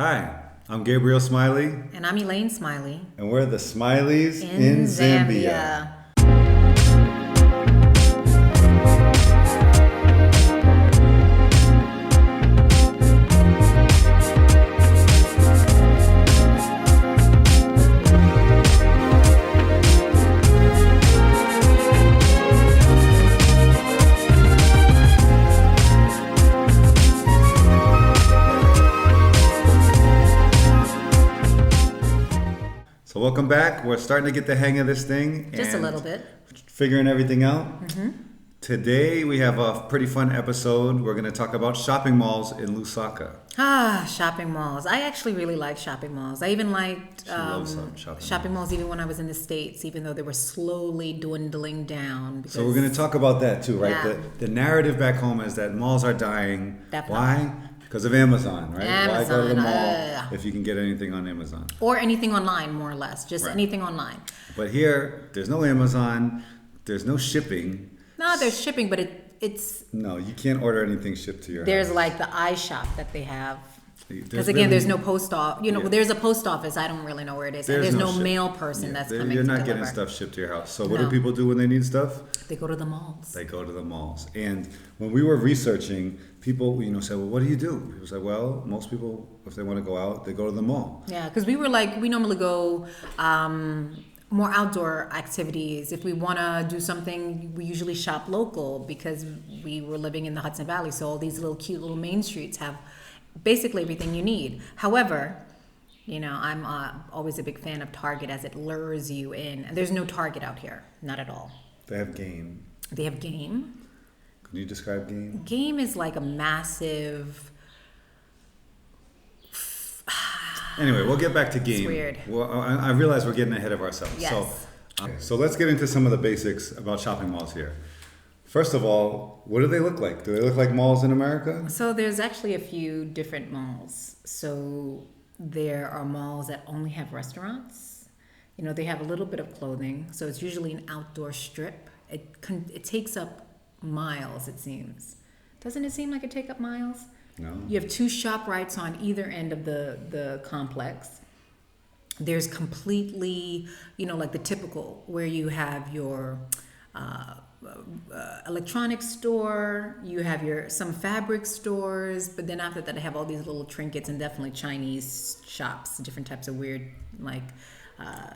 Hi, I'm Gabriel Smiley, And I'm Elaine Smiley. and we're the Smileys in Zambia. So welcome back. We're starting to get the hang of this thing. Just a and little bit. Figuring everything out. Today we have a pretty fun episode. We're going to talk about shopping malls in Lusaka. Shopping malls. I actually really like shopping malls. I even liked She loves shopping malls even when I was in the States, even though they were slowly dwindling down. So we're going to talk about that too, right? Yeah. The narrative back home is that malls are dying. Definitely. Why? Because of Amazon, right? Why go to the Amazon, mall if you can get anything on Amazon? Or anything online, more or less. Just Right. anything online. But here, there's no Amazon. There's no shipping. No, there's shipping, but it's No, you can't order anything shipped to your there's house. like the iShop that they have. There's Because again, really- there's no post office. Yeah. There's a post office. I don't really know where it is. And There's there's no ship- mail person Yeah, that's there- coming You're to not deliver. getting stuff shipped to your house. So what do No. people do when they need stuff? They go to the malls. They go to the malls. And when we were researching, people, said, well, what do you do? People say, well, most people, if they want to go out, they go to the mall. Yeah, because we normally go more outdoor activities. If we want to do something, we usually shop local because we were living in the Hudson Valley. So all these little cute little main streets have basically everything you need. However, I'm always a big fan of Target as it lures you in. And there's no Target out here, not at all. They have game. They have Game. Can you describe game? Game is like a massive. Anyway, we'll get back to game. weird. Well, I realize we're getting ahead of ourselves. Yes. So let's get into some of the basics about shopping malls here. First of all, what do they look like? Do they look like malls in America? So there's actually a few different malls. So there are malls that only have restaurants. They have a little bit of clothing. So it's usually an outdoor strip. It takes up miles, it seems. Doesn't it seem like it take up miles? No. You have two ShopRites on either end of the complex. There's completely, like the typical where you have your electronics store, you have some fabric stores, but then after that they have all these little trinkets and definitely Chinese shops, different types of weird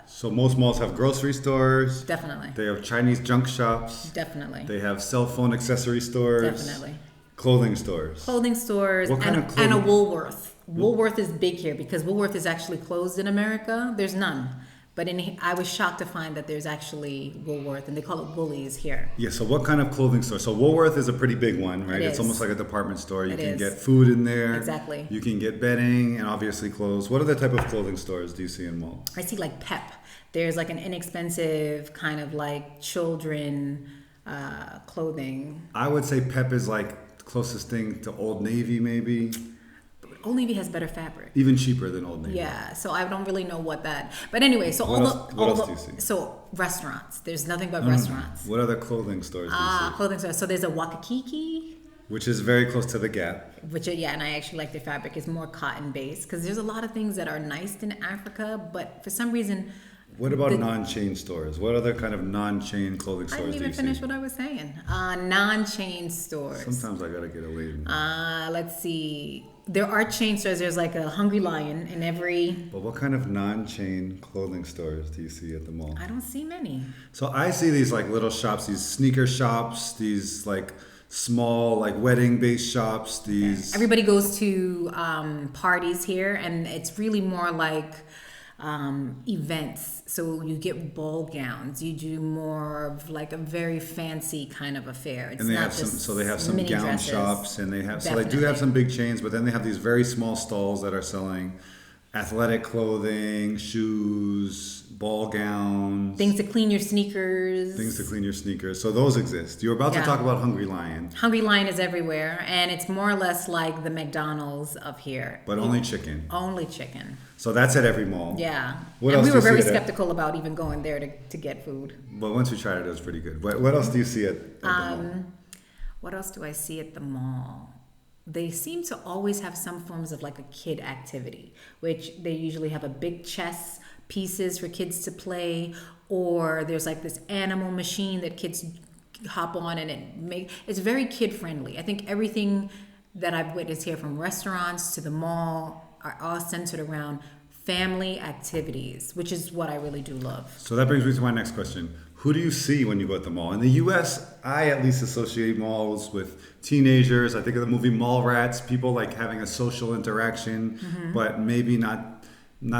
So most malls have grocery stores. definitely. They have Chinese junk shops. Definitely. They have cell phone accessory stores. Definitely. Clothing stores. Clothing stores What kind and, of clothing? and a Woolworth. Woolworth is big here because Woolworth is actually closed in America. There's none. But I was shocked to find that there's actually Woolworth, and they call it Woolies here. Yeah, so what kind of clothing store? So Woolworth is a pretty big one, right? It It's is. almost like a department store. You It can is. get food in there. Exactly. You can get bedding and obviously clothes. What other type of clothing stores do you see in malls? I see like Pep. There's like an inexpensive kind of like children clothing. I would say Pep is like the closest thing to Old Navy, maybe. Old Navy has better fabric. Even cheaper than Old Navy. Yeah, so I don't really know what that. But anyway, so What else do you see? So restaurants. There's nothing but restaurants. What other clothing stores do you see? Clothing stores. So there's a Wakakiki, Which is very close to the Gap. and I actually like their fabric. It's more cotton based because there's a lot of things that are nice in Africa, but for some reason. What about the- non-chain stores? What other kind of non-chain clothing I stores didn't do even you finish see? what I was saying. Non-chain stores. Sometimes I gotta get a lady. Let's see. There are chain stores. There's like a Hungry Lion in every. But what kind of non-chain clothing stores do you see at the mall? I don't see many. So I see these like little shops, these sneaker shops, these like small like wedding-based shops. These Everybody goes to parties here, and it's really more like events. So you get ball gowns. You do more of like a very fancy kind of affair. It's and they not have some. just So they have some mini gown dresses. shops, and they do Definitely. have some big chains. But then they have these very small stalls that are selling athletic clothing, shoes, ball gowns, Things to clean your sneakers. things to clean your sneakers. So those exist. You were about to Yeah. talk about Hungry Lion, Hungry Lion is everywhere, and it's more or less like the McDonald's of here. but only chicken. Only chicken. So that's at every mall. Yeah. What and else we do were you see very at- skeptical about even going there to get food. But once we tried it, it was pretty good. What else do you see at the mall? What else do I see at the mall? they seem to always have some forms of like a kid activity, which they usually have a big chess pieces for kids to play, or there's like this animal machine that kids hop on, and it's very kid friendly. I think everything that I've witnessed here, from restaurants to the mall, are all centered around family activities, which is what I really do love. So that brings me to my next question. Who do you see when you go at the mall? In the US, I at least associate malls with teenagers. I think of the movie Mallrats, people like having a social interaction, but maybe not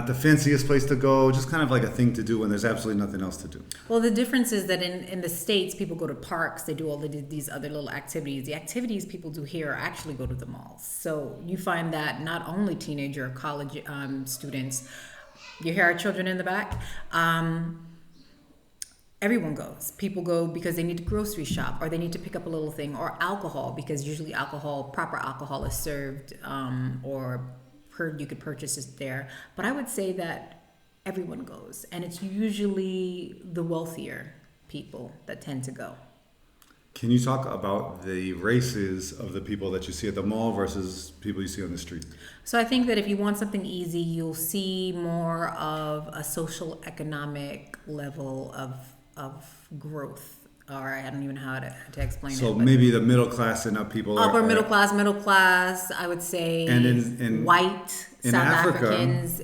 the fanciest place to go, just kind of like a thing to do when there's absolutely nothing else to do. Well, the difference is that in the States, people go to parks, they do all of these other little activities. The activities people do here are actually go to the malls. So you find that not only teenager or college students, you hear our children in the back, everyone goes. People go because they need to grocery shop, or they need to pick up a little thing, or alcohol, because usually proper alcohol is served, or you could purchase it there. But I would say that everyone goes, and it's usually the wealthier people that tend to go. Can you talk about the races of the people that you see at the mall versus people you see on the street? So I think that if you want something easy, you'll see more of a social economic level of growth. Or I don't even know how to explain it. So maybe the middle class and up people middle class, I would say, and in white, South Africa, Africans,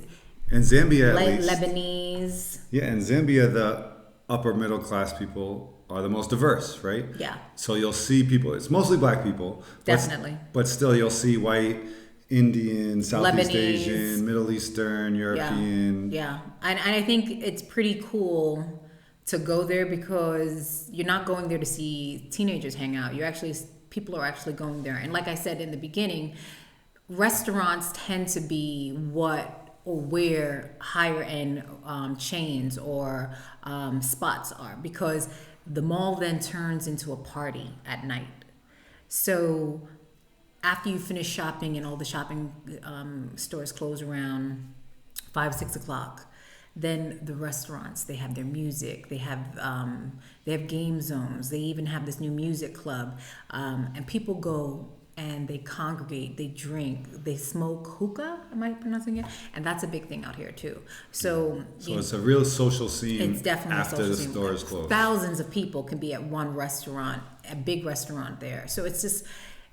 in Zambia at least. Lebanese. Yeah, in Zambia, the upper middle class people are the most diverse, right? Yeah. So you'll see people, it's mostly black people. Definitely. But still you'll see white, Indian, Southeast Lebanese. Asian, Middle Eastern, European. Yeah. And I think it's pretty cool to go there, because you're not going there to see teenagers hang out. People are actually going there. And like I said in the beginning, restaurants tend to be where higher end chains or spots are, because the mall then turns into a party at night. So after you finish shopping and all the shopping stores close around 5-6 o'clock, then the restaurants, they have their music, they have game zones, they even have this new music club, and people go and they congregate, they drink, they smoke hookah, am I pronouncing it? And that's a big thing out here too. So it's a real social scene. It's definitely after the stores close. Thousands of people can be at one restaurant, a big restaurant there. So it's just,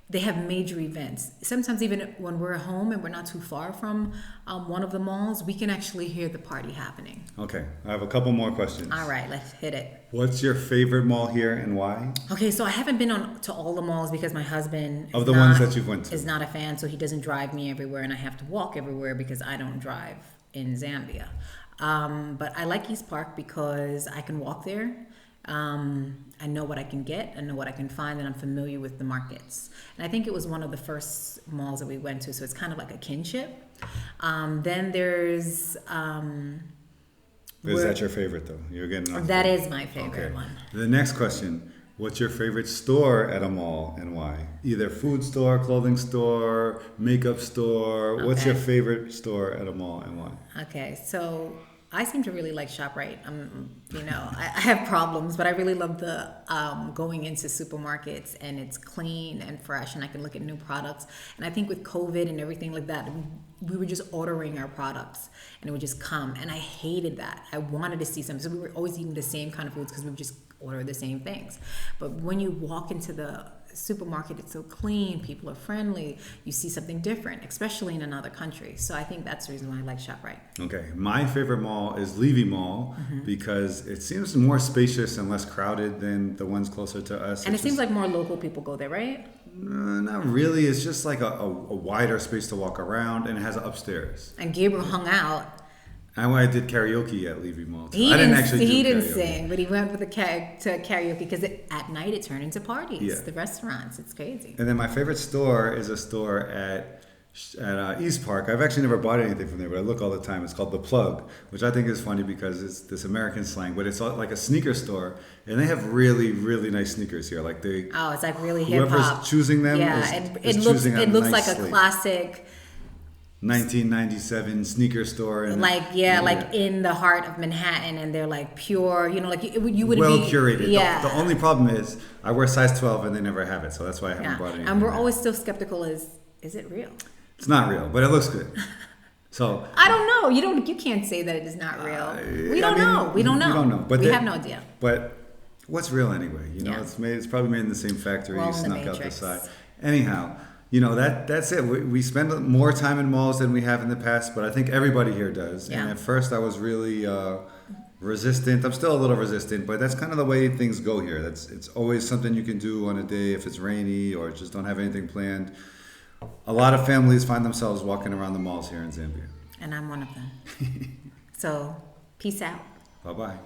they have major events. Sometimes even when we're home and we're not too far from one of the malls, we can actually hear the party happening. Okay, I have a couple more questions. All right, let's hit it. What's your favorite mall here and why? Okay, so I haven't been to all the malls because my husband of the ones that you've went to is not a fan, so he doesn't drive me everywhere, and I have to walk everywhere because I don't drive in Zambia. But I like East Park because I can walk there. I know what I can get, I know what I can find, and I'm familiar with the markets. And I think it was one of the first malls that we went to, so it's kind of like a kinship. Then there's... Is that your favorite though? You're getting off. That is my favorite one. The next question: what's your favorite store at a mall and why? Either food store, clothing store, makeup store. What's your favorite store at a mall and why? Okay, so I seem to really like ShopRite. I have problems, but I really love the going into supermarkets, and it's clean and fresh, and I can look at new products. And I think with COVID and everything like that, we were just ordering our products, and it would just come. And I hated that. I wanted to see something. So we were always eating the same kind of foods because we would just order the same things. But when you walk into the supermarket, it's so clean, people are friendly, you see something different, especially in another country. So I think that's the reason why I like ShopRite. Okay, my favorite mall is Levy Mall because it seems more spacious and less crowded than the ones closer to us. And it seems like more local people go there, right? Not really. It's just like a wider space to walk around, and it has an upstairs. And Gabriel hung out. I did karaoke at Levy Mall. He didn't sing, but he went with to karaoke because at night it turned into parties. Yeah. The restaurants, it's crazy. And then my favorite store is a store at East Park. I've actually never bought anything from there, but I look all the time. It's called The Plug, which I think is funny because it's this American slang, but it's like a sneaker store, and they have really, really nice sneakers here. Like it's like really hip hop. Whoever's choosing them, it looks like a classic 1997 sneaker store, and like in the heart of Manhattan, and they're like pure, you would well be curated. Yeah. The only problem is I wear size 12 and they never have it, so that's why I haven't bought anything. And we're always still skeptical as is it real? It's not real, but it looks good. So I don't know. You can't say that it is not real. We don't know. We don't know. But we have no idea. But what's real anyway? Yeah. It's probably made in the same factory, Well, in the snuck out the Matrix. side. Anyhow, that's it. We spend more time in malls than we have in the past, but I think everybody here does. Yeah. And at first I was really resistant. I'm still a little resistant, but that's kind of the way things go here. It's always something you can do on a day if it's rainy or just don't have anything planned. A lot of families find themselves walking around the malls here in Zambia. And I'm one of them. So, peace out. Bye-bye.